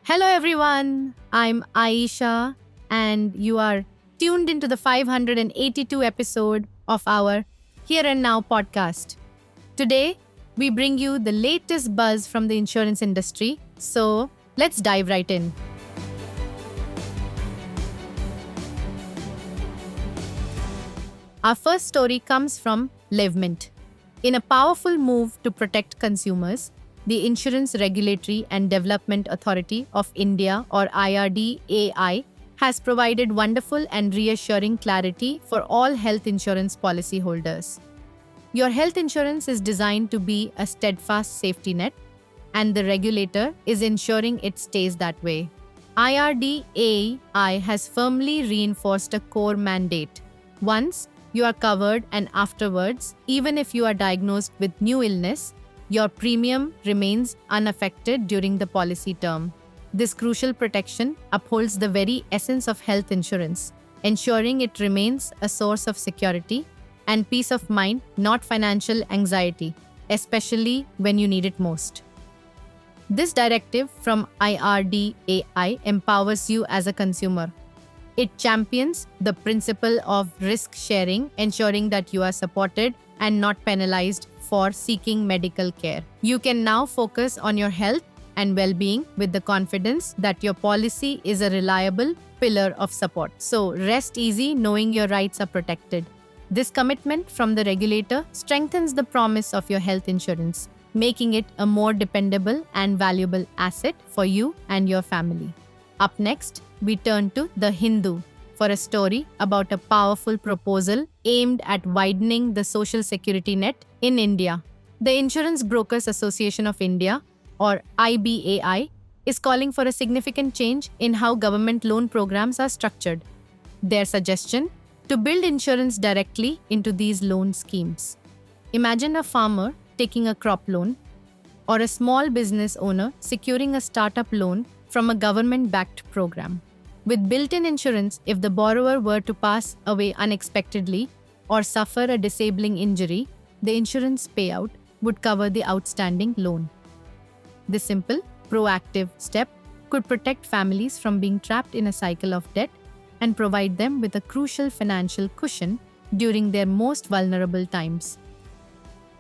Hello everyone, I'm Aisha and you are tuned into the 582 episode of our Here and Now podcast. Today, we bring you the latest buzz from the insurance industry, so let's dive right in. Our first story comes from LiveMint. In a powerful move to protect consumers, the Insurance Regulatory and Development Authority of India, or IRDAI, has provided wonderful and reassuring clarity for all health insurance policyholders. Your health insurance is designed to be a steadfast safety net, and the regulator is ensuring it stays that way. IRDAI has firmly reinforced a core mandate. Once you are covered and afterwards, even if you are diagnosed with new illness, your premium remains unaffected during the policy term. This crucial protection upholds the very essence of health insurance, ensuring it remains a source of security and peace of mind, not financial anxiety, especially when you need it most. This directive from IRDAI empowers you as a consumer. It champions the principle of risk sharing, ensuring that you are supported and not penalized for seeking medical care. You can now focus on your health and well-being with the confidence that your policy is a reliable pillar of support. So rest easy knowing your rights are protected. This commitment from the regulator strengthens the promise of your health insurance, making it a more dependable and valuable asset for you and your family. Up next, we turn to The Hindu for a story about a powerful proposal aimed at widening the social security net in India. The Insurance Brokers Association of India, or IBAI, is calling for a significant change in how government loan programs are structured. Their suggestion: to build insurance directly into these loan schemes. Imagine a farmer taking a crop loan, or a small business owner securing a startup loan from a government-backed program. With built-in insurance, if the borrower were to pass away unexpectedly or suffer a disabling injury, the insurance payout would cover the outstanding loan. This simple, proactive step could protect families from being trapped in a cycle of debt and provide them with a crucial financial cushion during their most vulnerable times.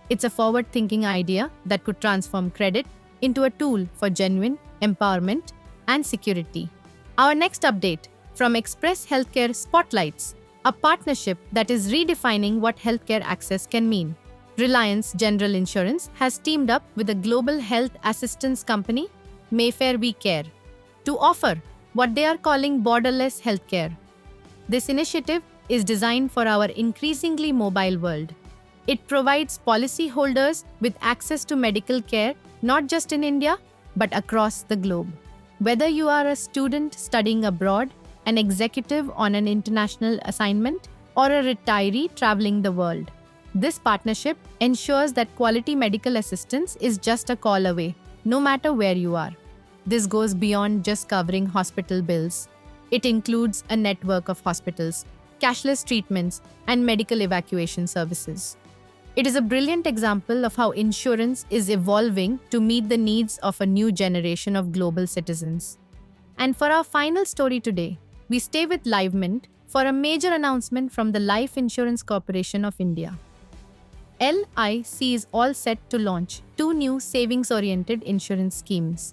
It's a forward-thinking idea that could transform credit into a tool for genuine empowerment and security. Our next update from Express Healthcare Spotlights, a partnership that is redefining what healthcare access can mean. Reliance General Insurance has teamed up with a global health assistance company, Mayfair We Care, to offer what they are calling borderless healthcare. This initiative is designed for our increasingly mobile world. It provides policyholders with access to medical care not just in India, but across the globe. Whether you are a student studying abroad, an executive on an international assignment, or a retiree traveling the world, this partnership ensures that quality medical assistance is just a call away, no matter where you are. This goes beyond just covering hospital bills. It includes a network of hospitals, cashless treatments, and medical evacuation services. It is a brilliant example of how insurance is evolving to meet the needs of a new generation of global citizens. And for our final story today, we stay with LiveMint for a major announcement from the Life Insurance Corporation of India. LIC is all set to launch 2 new savings-oriented insurance schemes.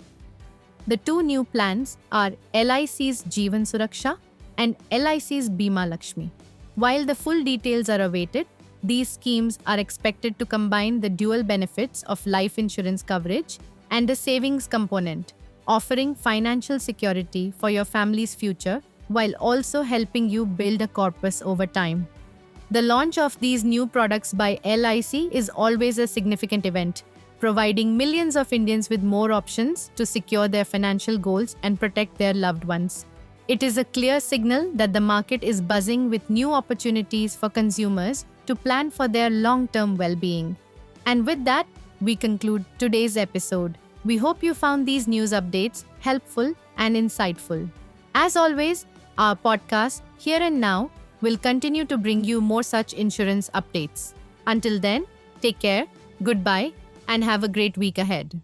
The 2 new plans are LIC's Jeevan Suraksha and LIC's Bima Lakshmi. While the full details are awaited, these schemes are expected to combine the dual benefits of life insurance coverage and a savings component, offering financial security for your family's future while also helping you build a corpus over time. The launch of these new products by LIC is always a significant event, providing millions of Indians with more options to secure their financial goals and protect their loved ones. It is a clear signal that the market is buzzing with new opportunities for consumers to plan for their long-term well-being. And with that, we conclude today's episode. We hope you found these news updates helpful and insightful. As always, our podcast, Here and Now, will continue to bring you more such insurance updates. Until then, take care, goodbye, and have a great week ahead.